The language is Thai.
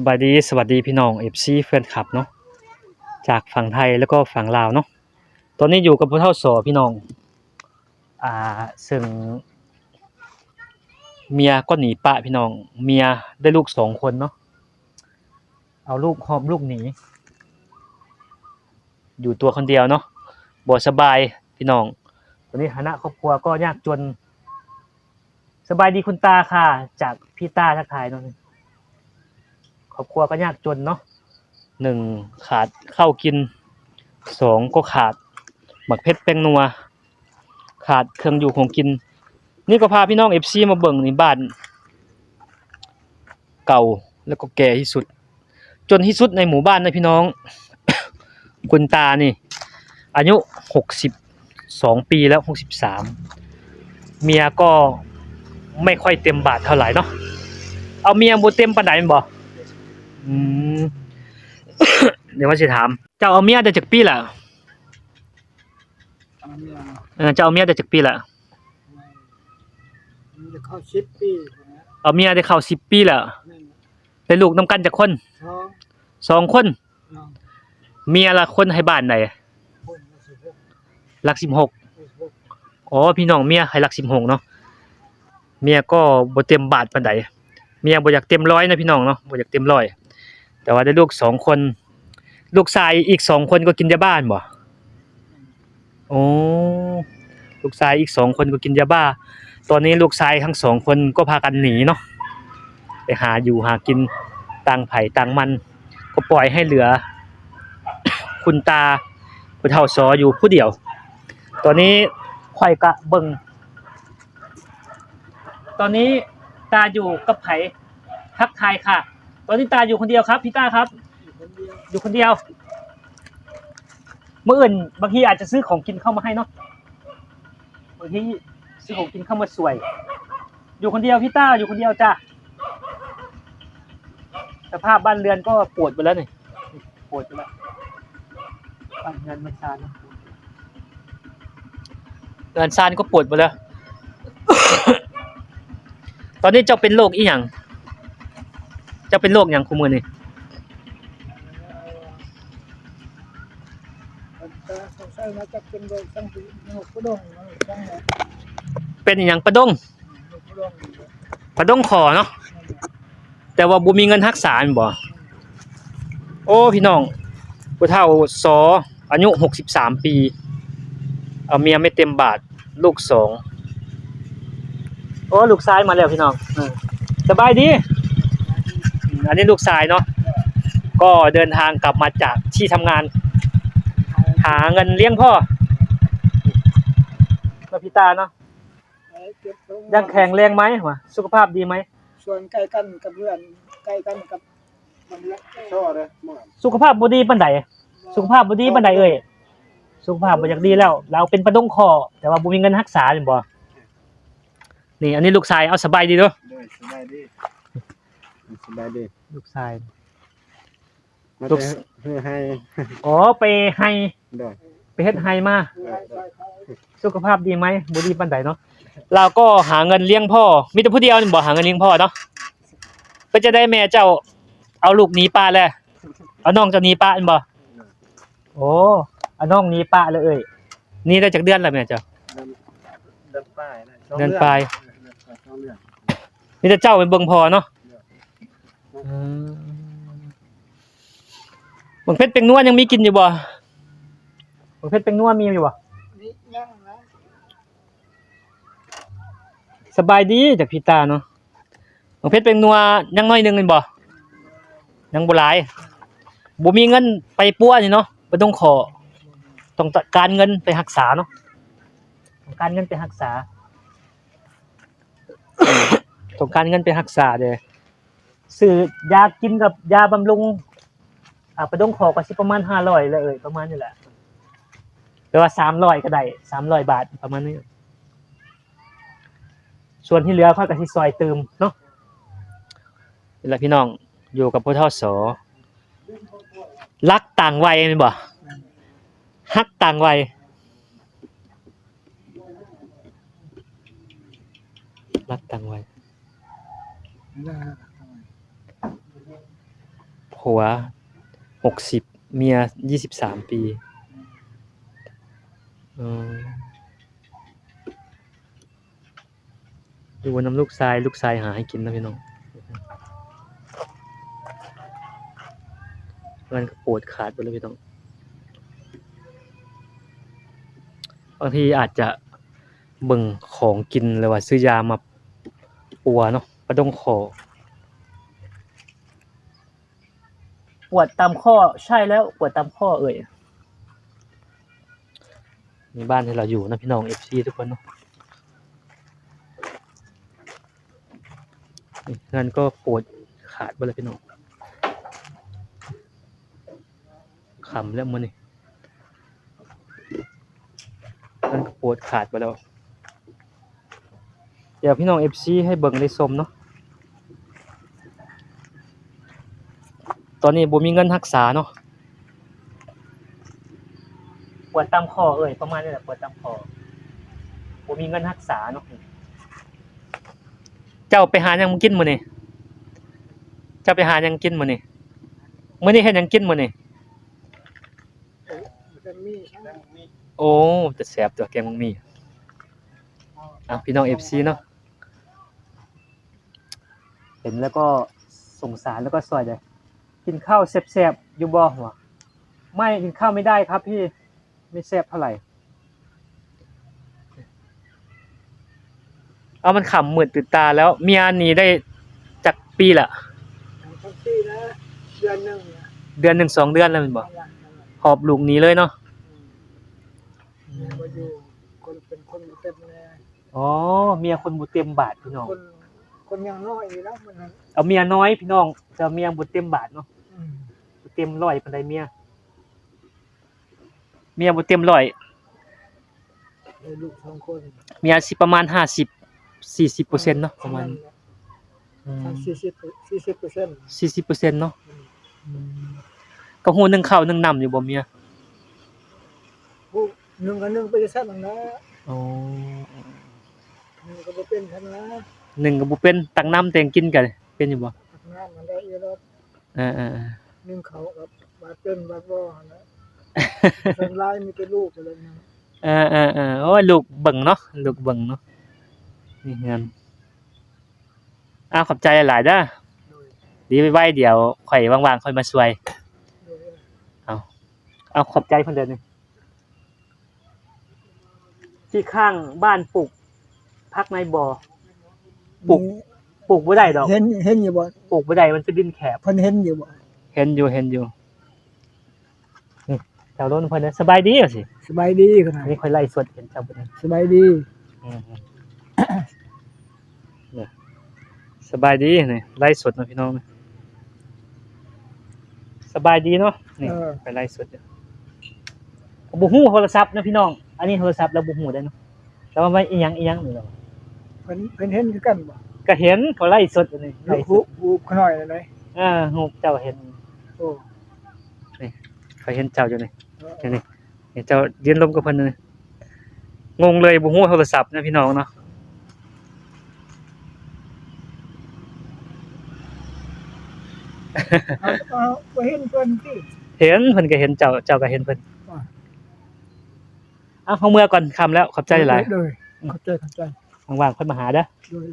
บายดีสวัสดีพี่น้อง FC แฟนคลับเนาะจากฝั่งไทยแล้วก็ฝั่งลาวเนาะตอนนี้อยู่กับผู้เฒ่าสอพี่น้องซึ่งเมียก็หนีปะพี่น้องเมียได้ลูก2 คนเนาะเอาลูกหอบลูกหนีอยู่ตัวคนเดียวเนาะบ่สบายพี่น้องตอนนี้ฐานะครอบครัวก็ยากจนสบายดีคุณตาค่ะจากพี่ตาทักทายเนาะครอบครัวก็ยากจนเนาะ1ขาดข้าวกิน2ก็ขาดหมักเพชรแป้งนัวขาดเครื่องอยู่ของกินนี่ก็พาพี่น้อง FC มาเบิ่งนี่บ้านเก่าแล้วก็แก่ที่สุดจนที่สุดในหมู่บ้านนะพี่น้อง คุณตานี่อายุ62ปีแล้ว63เมียก็ไม่ค่อยเต็มบาทเท่าไหร่เนาะเอาเมียบ่เต็มปานใดแม่นบ่อืม เดี๋ยวว่าสิถามเจ้าเอาเมียได้จักปีละเจ้าเอาเมียได้จักปีละจะเข้า10 ปีเอาเมียได้เข้า10 ปีแล้วได้ลูกนํกันจักคน2 คนเมียละคนให้บ้านใดหลัก16อ๋อพี่น้องเมียให้หลัก16เนาะเมียก็บ่เต็มบาทปานใดเมียบ่อยากเต็ม100นะพี่น้องเนาะบ่อยากเต็ม100แต่ว่าได้ลูก2 คนลูกชายอีก2 คนก็กินยาบ้าบ่อ๋อลูกชายอีก2 คนก็กินยาบ้าตอนนี้ลูกชายทั้ง2 คนก็พากันหนีเนาะไปหาอยู่หากินต่างไผต่างมันก็ปล่อยให้เหลือ คุณตาผู้เฒ่าสออยู่ผู้เดียวตอนนี้ข่อยก็เบิ่งตอนนี้ตาอยู่กับไผทักทายค่ะตอนนี้ตาอยู่คนเดียวครับพี่ตาครับอยู่คนเดียวมื้ออื่นบางทีอาจจะซื้อของกินเข้ามาให้เนาะบางทีซื้อของกินเข้ามาสวยอยู่คนเดียวพี่ตาอยู่คนเดียวจ้ะสภาพบ้านเรือนก็ปวดไปแล้วนี่ปวดไปแล้วบ้านเรือนมันชานเรือนชานก็ปวดไปแล้ว ตอนนี้เจ้าเป็นโรคอีหยังเจ้าเป็นโรคหยังคุมื้อนี้เป็นอีหยังปะดงคอเนาะแต่ว่าบ่มีเงินรักษาแม่นบ่โอ้พี่น้องผู้เฒ่าสออายุ63ปีเอาเมียไม่เต็มบาทลูก2โอ้ลูกชายมาแล้วพี่น้องสบายดีอันนี้ลูกชายเนาะก็เดินทางกลับมาจากที่ทำงานหาเงินเลี้ยงพ่อแล้วพี่ตาเนาะยังแข็งแรงไหมวะสุขภาพดีไหมส่วนใกล้กันกับเพื่อนใกล้กันกับมันละช่อเลยสุขภาพบ่ดีปานใดสุขภาพบ่ดีปานใดเอ้ยสุขภาพบ่อยากดีแล้วเราเป็นประดงคอแต่ว่าบ่มีเงินรักษาแม่นบ่นี่อันนี้ลูกชายเอาสบายดีเด้อสบายดีสบายดีลูกชายลูกให้อ๋อไปให้ไปเฮ็ดให้มาสุขภาพดีไหมบ่ดีปานใดเนาะเราก็หาเงินเลี้ยงพ่อมีแต่ผู้เดียวนี่บ่หาเงินเลี้ยงพ่อเนาะเพิ่นจะได้แม่เจ้าเอาลูกหนีป้าแล้วเอาน้องเจ้าหนีป้าแม่นบ่โอ้เอาน้องหนีป้าเลยเอ้ยหนีได้จักเดือนแล้วแม่เจ้าเดินป้ายเดือนปลายมีแต่เจ้าเป็นเบิ่งพ่อเนาะบักเพชรเป็งนัวยังมีกินอยู่บ่บักเพชรเป็งนัวมีอยู่บ่ยังนะสบายดีจากพี่ตาเนาะบักเพชรเป็งนัวยังน้อยนึงแม่นบ่ยังบ่หลายบ่มีเงินไปปัวนี่เนาะบ่ต้องขอต้องการเงินไปรักษาเนาะต้องการเงินไปรักษา ต้องการเงินไปรักษาเด้อซื้อยากินกับยาบำรุงไปดงขอก็สิประมาณ500เลยเอ้ยประมาณนี้แหละหรือว่า300ก็ได้300 บาทประมาณนี้ส่วนที่เหลือค่อยก็สิซอยเติมเนาะนี่แหละพี่น้องอยู่กับผู้เฒ่าสอรักต่างวัยแม่นบ่ฮักต่างวัยรักต่างวัย ผัว60เมีย23ปีอ๋อดูว่าน้ำลูกทรายหาให้กินนะพี่น้องมันก็ปวดขาดไปเลยพี่น้องบางทีอาจจะเบิ่งของกินเลยว่าซื้อยามาปัวเนาะประดงคอปวดตามข้อใช่แล้วปวดตามข้อมีบ้านที่เราอยู่นะพี่น้อง FC ทุกคนเนาะนี่งั้นก็ปวดขาดไปเลยพี่น้องขำแล้วมันนี่งั้นก็ปวดขาดไปแล้วเดี๋ยวพี่น้อง FC ให้เบิ่งได้ชมเนาะตอนนี้บ่มีเงินรักษาเนาะปวดตามคอประมาณนี้แหละปวดตามคอบ่มีเงินรักษาเนาะเจ้าไปหาหยังกินมื้อนี้เจ้าไปหาหยังกินมื้อนี้เฮ็ดหยังกินมื้อนี้ จะมี โอ้จะแซ่บตัวแกงมังมีพี่น้อง FC เนาะเห็นแล้วก็สงสารแล้วก็ซอยเลยกินข้าวแซ่บๆอยู่บ่วะไม่กินข้าวไม่ได้ครับพี่ไม่แซ่บเท่าไหร่เอามันขำมืดตื่นตาแล้วเมียหนีได้จักปีละ ทั้งปีนะเดือนหนึ่งเนี่ย เดือน1 2เดือนแล้วแม่นบ่หอบลูกหนีเลยเนาะ มาอยู่คนเป็นคนเต็มเลย อ๋อเมียคนบ่เต็มบาทพี่น้อง คนยังน้อยอยู่แล้วมันนั้น เอาเมียน้อยพี่น้องแต่เมียบ่เต็มบาทเนาะบ่เต็ม100ปานใดเมียบ่เต็ม100 ลูก2คน เมียสิประมาณ50-40%เนาะประมาณ40% 40%เนาะก็ฮู้นึ่งข้าวนึ่งน้ำอยู่บ่เมีย ผู้หนึ่งกับหนึ่งไปซะนั่นนะ อ๋อ หนึ่งก็บ่เป็นคั่นนะ หนึ่งก็บ่เป็นตักน้ำแต่งกินกันเป็นอยู่บ่ น้ำมันได้อยู่แล้ว เออ หนึ่งเขากับบาดเป็นบาดบ่นะส่วนหลายมีแต่ลูกเลยนะ โอ้ยลูกเบิ่งเนาะลูกเบิ่งเนาะนี่เงินขอบใจหลายๆเด้อ โดย ดีไว้ๆเดี๋ยวข่อยว่างๆค่อยมาช่วย โดย เอาขอบใจเพิ่นเด้อนี่ที่ข้างบ้านปลูกผักในบ่อปลูกบ่ได้ดอก เห็นอยู่บ่ ปลูกบ่ได้มันเป็นดินแคบ เพิ่นเห็นอยู่บ่ เห็นอยู่นี่แถวโน้นเพิ่นน่ะสบายดีอ่ะสิ สบายดีขนาด นี่ค่อยไล่สดเห็นเจ้าเพิ่นน่ะ สบายดี เนี่ยสบายดีนี่ไล่สดนะพี่น้องนะสบายดีเนาะนี่ไปไล่สดอยู่บ่ฮู้โทรศัพท์นะพี่น้องอันนี้โทรศัพท์แล้วบ่ฮู้ได้เนาะแล้วว่าอีหยังนี่เนาะ เพิ่นเห็นคือกันบ่ ก็เห็นเขาไล่สดอยู่นี่ไล่สด ฮู้ขน้อยเลย ฮู้เจ้าเห็น โอ้ เขาเห็นเจ้าอยู่นี่นี่เจ้ายืนลมกับเพิ่นนี่งงเลยบ่ฮู้โทรศัพท์นะพี่น้องเนาะ เอาบ่เห็นเพิ่นติ เห็นเพิ่นก็เห็นเจ้าก็เห็นเพิ่นเฮาเมื่อก่อนค่ำแล้วขอบใจหลาย โดยเข้าใจ ว่างๆค่อยมาหาเด้อ โดย